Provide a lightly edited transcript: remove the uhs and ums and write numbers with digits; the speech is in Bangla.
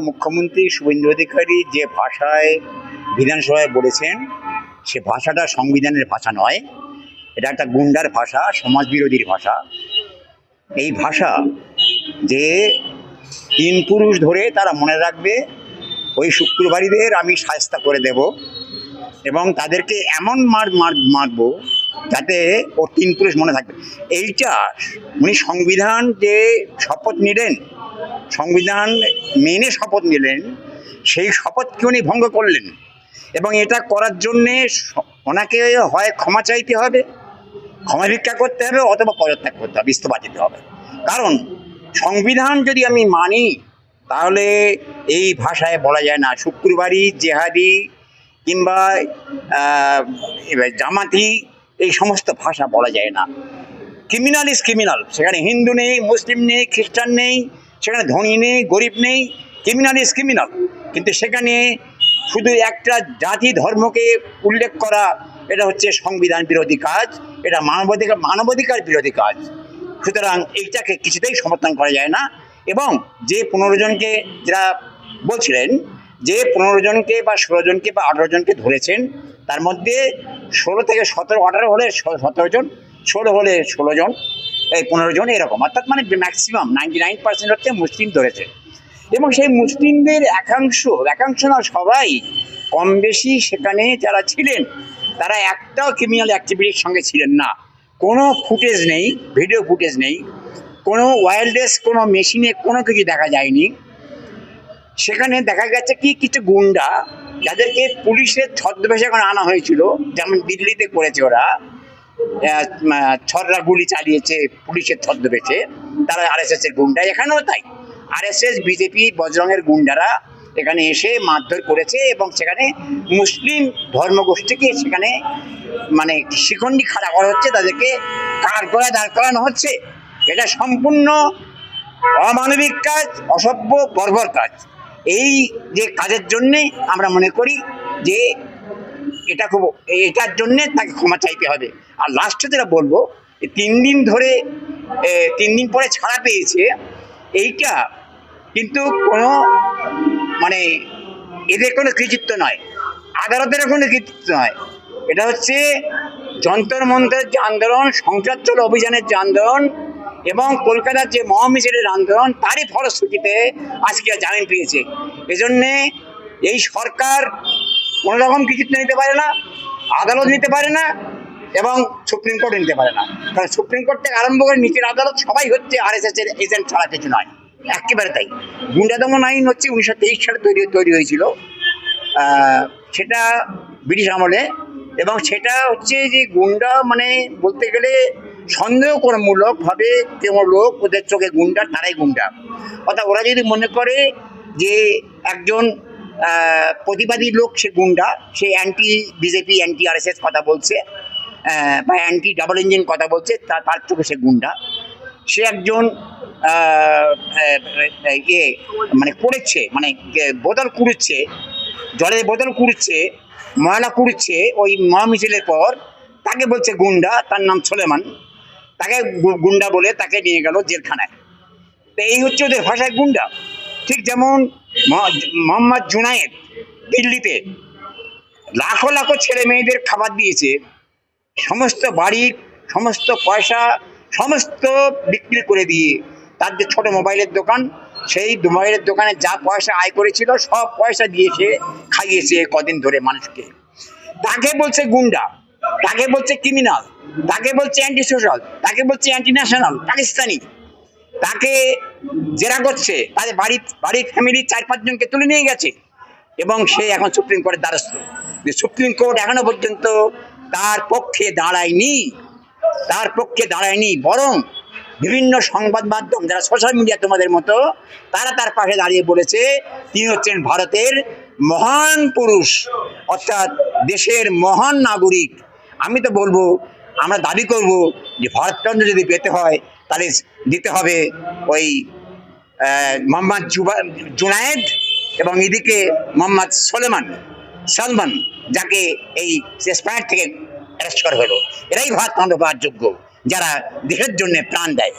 মুখ্যমন্ত্রী শুভেন্দু অধিকারী যে ভাষায় বিধানসভায় বলেছেন, সে ভাষাটা সংবিধানের ভাষা নয়। এটা একটা গুন্ডার ভাষা, সমাজ বিরোধীর ভাষা। এই ভাষা যে তিন পুরুষ ধরে তারা মনে রাখবে, ওই শুক্রবারীদের আমি শায়েস্তা করে দেব এবং তাদেরকে এমন মারবো যাতে ওর তিন পুরুষ মনে থাকবে। এইটা উনি সংবিধান যে শপথ নিলেন, সংবিধান মেনে শপথ নিলেন, সেই শপথকে উনি ভঙ্গ করলেন। এবং এটা করার জন্যে ওনাকে হয় ক্ষমা চাইতে হবে, ক্ষমা ভিক্ষা করতে হবে, অথবা পদত্যাগ করতে হবে, ইস্তফা দিতে হবে। কারণ সংবিধান যদি আমি মানি, তাহলে এই ভাষায় বলা যায় না শুক্রবারী, জেহাদি কিংবা জামাতি, এই সমস্ত ভাষা বলা যায় না। Criminal is criminal. সেখানে হিন্দু নেই, মুসলিম নেই, খ্রিস্টান নেই, সেখানে ধনী নেই, গরিব নেই। Criminal is criminal. কিন্তু সেখানে শুধু একটা জাতি ধর্মকে উল্লেখ করা, এটা হচ্ছে সংবিধান বিরোধী কাজ, এটা মানবাধিকার বিরোধী কাজ। সুতরাং এইটাকে কিছুতেই সমর্থন করা যায় না। এবং যে 15 জনকে, যারা বলছিলেন যে 15 জনকে বা 16 জনকে বা 18 জনকে ধরেছেন, তার মধ্যে 16 থেকে 17, 18 হলে 17 জন, 16 হলে 16 জন, এই 15 জন, এরকম। অর্থাৎ মানে ম্যাক্সিমাম 99% হচ্ছে মুসলিম ধরেছে। এবং সেই মুসলিমদের একাংশ না, সবাই কম বেশি সেখানে যারা ছিলেন, তারা একটাও ক্রিমিনাল অ্যাক্টিভিটির সঙ্গে ছিলেন না। কোনো ফুটেজ নেই, ভিডিও ফুটেজ নেই, কোনো ওয়্যারলেস কোনো মেশিনে কোনো কিছু দেখা যায়নি। সেখানে দেখা গেছে কি কিছু গুন্ডা, যাদেরকে পুলিশের ছদ্মবেশে এখন আনা হয়েছিল, যেমন দিল্লিতে করেছে ওরা, ছররা গুলি চালিয়েছে পুলিশের ছদ্মবেশে, তারা RSS এর গুন্ডা। এখানেও তাই, RSS, বিজেপি, বজরঙের গুন্ডারা এখানে এসে মারধর করেছে এবং সেখানে মুসলিম ধর্মগোষ্ঠীকে সেখানে মানে শিখণ্ডি খাড়া করা হচ্ছে, তাদেরকে কাঠগড়ায় দাঁড় করানো হচ্ছে। এটা সম্পূর্ণ অমানবিক কাজ, অসভ্য, বর্বর কাজ। এই যে কাজের জন্যে আমরা মনে করি যে এটার জন্যে তাকে ক্ষমা চাইতে হবে। আর লাস্টে যেটা বলবো, 3 দিন ধরে 3 দিন পরে ছাড়া পেয়েছে, এইটা কিন্তু কোনো মানে এদের কোনো কৃতিত্ব নয়, আদালতের কোনো কৃতিত্ব নয়। এটা হচ্ছে যন্তর মন্ত্রের যে আন্দোলন, সংসার চলো অভিযানের যে আন্দোলন এবং কলকাতার যে মহামিছিলের আন্দোলন, তারই ফলশ্রুতিতে আজকে জামিন পেয়েছে। এজন্যে এই সরকার কোনো রকম কৃতিত্ব নিতে পারে না, আদালত নিতে পারে না এবং সুপ্রিম কোর্ট নিতে পারে না। কারণ সুপ্রিম কোর্ট থেকে আরম্ভ করে নিচের আদালত সবাই হচ্ছে RSS এর এজেন্ট ছাড়া কিছু নয়, একেবারে তাই। গুন্ডা দমন আইন হচ্ছে 1923 সালে তৈরি হয়েছিল, সেটা ব্রিটিশ আমলে। এবং সেটা হচ্ছে যে গুন্ডা মানে বলতে গেলে সন্দেহমূলকভাবে কোনো লোক ওদের চোখে গুন্ডা, তারাই গুন্ডা। অর্থাৎ ওরা যদি মনে করে যে একজন প্রতিবাদী লোক সে গুন্ডা, সে অ্যান্টি বিজেপি, অ্যান্টি RSS কথা বলছে বা অ্যান্টি ডাবল ইঞ্জিন কথা বলছে, তার চোখে সে গুন্ডা। সে একজন মানে করেছে, মানে বোতল কুড়ুচ্ছে, জলের বোতল কুড়ুচ্ছে, ময়লা কুড়ুচ্ছে ওই মহামিছিলের পর, তাকে বলছে গুন্ডা। তার নাম সোলেমান, তাকে গুন্ডা বলে তাকে নিয়ে গেল জেলখানায়। তো এই হচ্ছে ওদের ভাষায় গুন্ডা। ঠিক যেমন মোহাম্মদ জুনায়েদ দিল্লিতে লাখো লাখো ছেলে মেয়েদের খাবার দিয়েছে, সমস্ত বাড়ির সমস্ত পয়সা সমস্ত বিক্রি করে দিয়ে, তার যে ছোটো মোবাইলের দোকান, সেই মোবাইলের দোকানে যা পয়সা আয় করেছিল সব পয়সা দিয়েছে, খাইয়েছে কদিন ধরে মানুষকে। তাকে বলছে গুন্ডা, তাকে বলছে ক্রিমিনাল, তাকে বলছে অ্যান্টি সোশ্যাল, তাকে বলছে অ্যান্টি ন্যাশনাল, পাকিস্তানি। তাকে জেরা করছে, তাদের বাড়ির ফ্যামিলির 4-5 জনকে তুলে নিয়ে গেছে এবং সে এখন সুপ্রিম কোর্টের দ্বারস্থ। সুপ্রিম কোর্ট এখনো পর্যন্ত তার পক্ষে দাঁড়ায়নি, বরং বিভিন্ন সংবাদ মাধ্যম, যারা সোশ্যাল মিডিয়া তোমাদের মতো, তারা তার পাশে দাঁড়িয়ে বলেছে তিনি হচ্ছেন ভারতের মহান পুরুষ, অর্থাৎ দেশের মহান নাগরিক। আমি তো বলবো, আমরা দাবি করব যে ভারতচন্দ্র যদি পেতে হয় তাহলে দিতে হবে ওই মোহাম্মদ জুনায়েদ এবং এদিকে মোহাম্মদ সালমান, যাকে এই স্প্যানিশ থেকে অ্যারেস্ট করা হলো। এরাই ভারতচন্দ্র পাওয়ার যোগ্য, যারা দেশের জন্য প্রাণ দেয়।